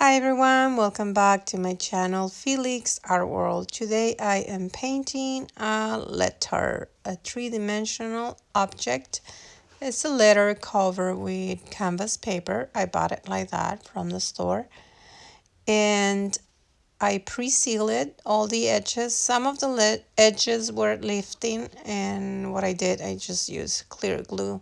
Hi everyone, welcome back to my channel Felix Art World. Today I am painting a letter, a three-dimensional object. It's a letter covered with canvas paper. I bought it like that from the store. And I pre-sealed it, all the edges. Some of the edges were lifting, and what I did, I just used clear glue.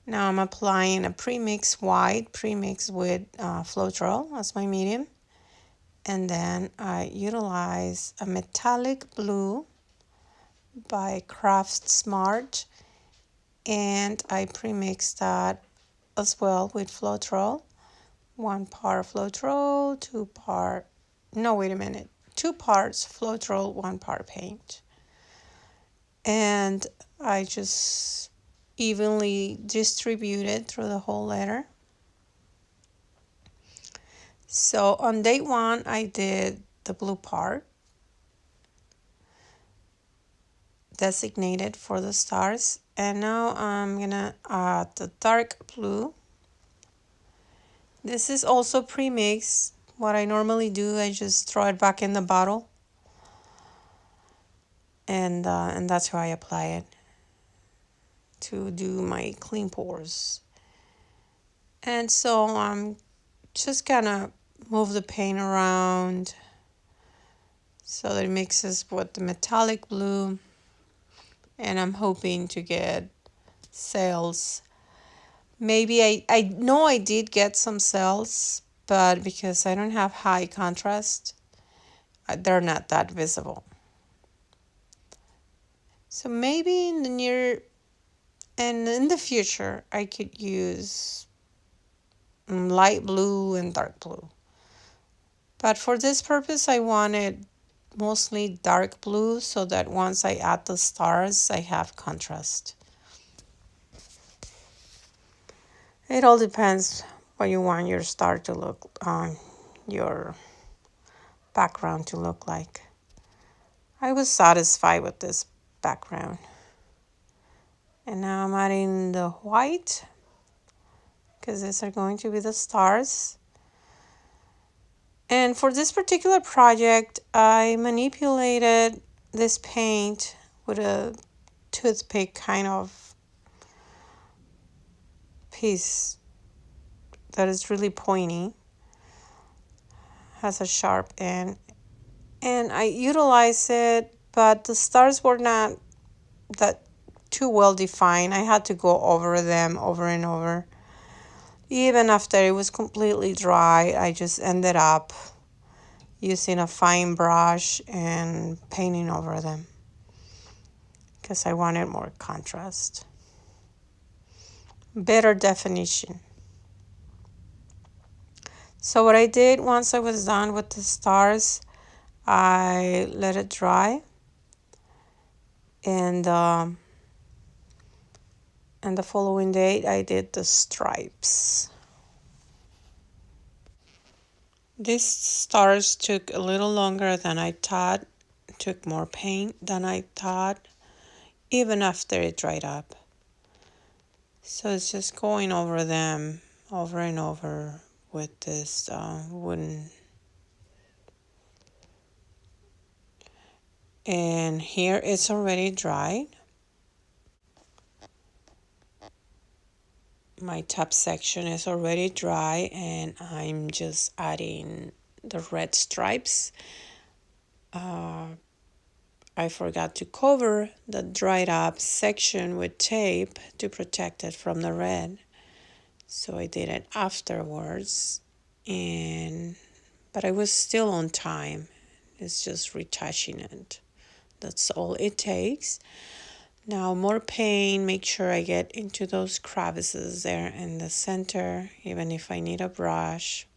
Now I'm applying a premix white, premix with Floetrol as my medium. And then I utilize a metallic blue by Craft Smart. And I premix that as well with Floetrol. 1 part Floetrol, 2 parts Floetrol, 1 part paint. And I just evenly distribute it through the whole letter. So on day 1, I did the blue part, designated for the stars, and now I'm gonna add the dark blue. This is also pre-mixed. What I normally do, I just throw it back in the bottle, and that's how I apply it to do my clean pours. And so I'm just gonna move the paint around so that it mixes with the metallic blue, and I'm hoping to get cells. Maybe I know I did get some cells, but because I don't have high contrast, they're not that visible. So maybe in the near and in the future, I could use light blue and dark blue. But for this purpose, I wanted mostly dark blue so that once I add the stars, I have contrast. It all depends what you want your star to look on, your background to look like. I was satisfied with this background. And now I'm adding the white, because these are going to be the stars. And for this particular project, I manipulated this paint with a toothpick kind of piece that is really pointy, has a sharp end. And I utilized it, but the stars were not that too well defined. I had to go over them over and over. Even after it was completely dry, I just ended up using a fine brush and painting over them because I wanted more contrast, better definition. So what I did once I was done with the stars, I let it dry, and the following day I did the stripes. These stars took a little longer than I thought, took more paint than I thought, even after it dried up. So it's just going over them over and over with this wooden. And here it's already dried. My top section is already dry, and I'm just adding the red stripes. I forgot to cover the dried up section with tape to protect it from the red. So I did it afterwards, but I was still on time. It's just retouching it. That's all it takes. Now more paint, make sure I get into those crevices there in the center. Even if I need a brush,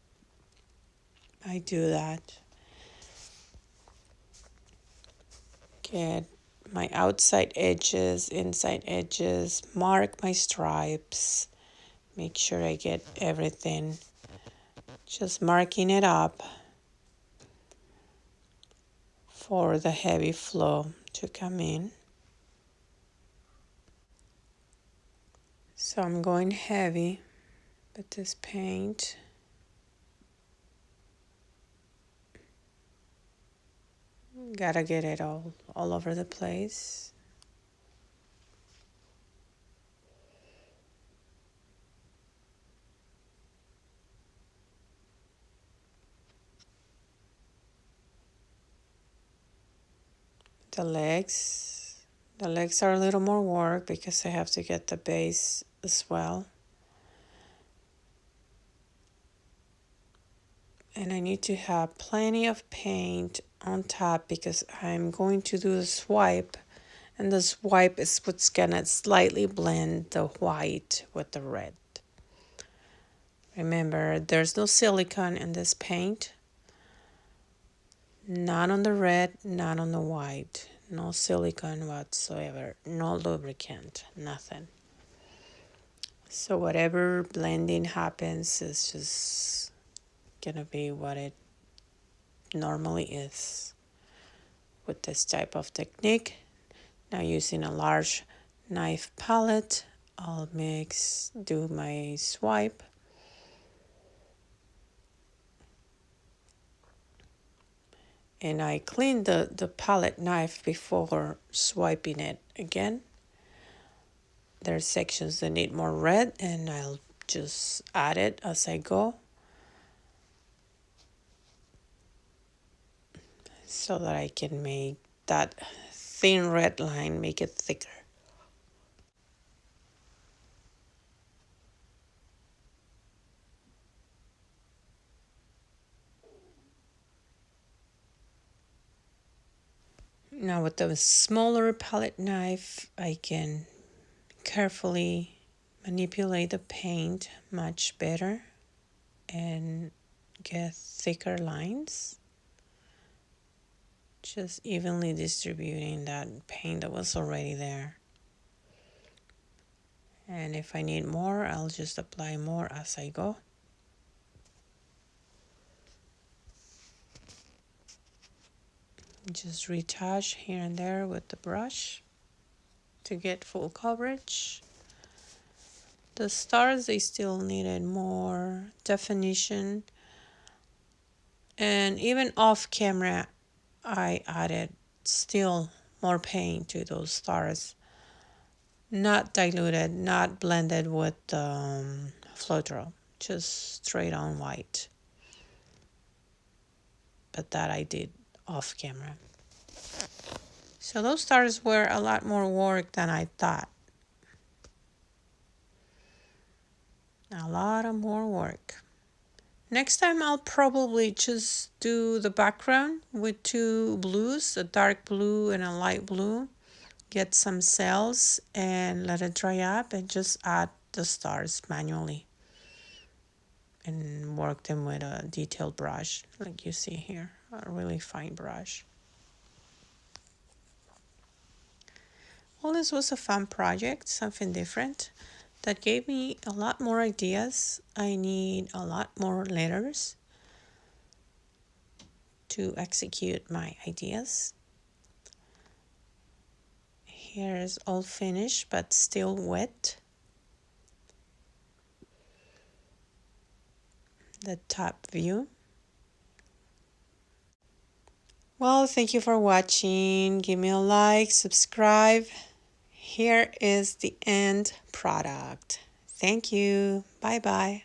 I do that. Get my outside edges, inside edges, mark my stripes. Make sure I get everything. Just marking it up for the heavy flow to come in. So I'm going heavy with this paint. Gotta get it all over the place. The legs. The legs are a little more work because I have to get the base as well. And I need to have plenty of paint on top because I'm going to do a swipe. And the swipe is what's gonna slightly blend the white with the red. Remember, there's no silicone in this paint. Not on the red, not on the white. No silicone whatsoever. No lubricant, nothing. So whatever blending happens is just gonna be what it normally is with this type of technique. Now using a large knife palette, I'll do my swipe. And I cleaned the palette knife before swiping it again. There are sections that need more red and I'll just add it as I go so that I can make that thin red line, make it thicker. Now with the smaller palette knife, I can carefully manipulate the paint much better and get thicker lines. Just evenly distributing that paint that was already there. And if I need more, I'll just apply more as I go. Just retouch here and there with the brush to get full coverage. The stars, they still needed more definition. And even off camera, I added still more paint to those stars. Not diluted, not blended with Floetrol, just straight on white. But that I did off camera. So those stars were a lot more work than I thought. A lot of more work. Next time I'll probably just do the background with two blues, a dark blue and a light blue. Get some cells and let it dry up and just add the stars manually. And work them with a detailed brush like you see here, a really fine brush. Well, this was a fun project, something different that gave me a lot more ideas. I need a lot more letters to execute my ideas. Here's all finished but still wet. The top view. Well, thank you for watching. Give me a like, subscribe. Here is the end product. Thank you. Bye-bye.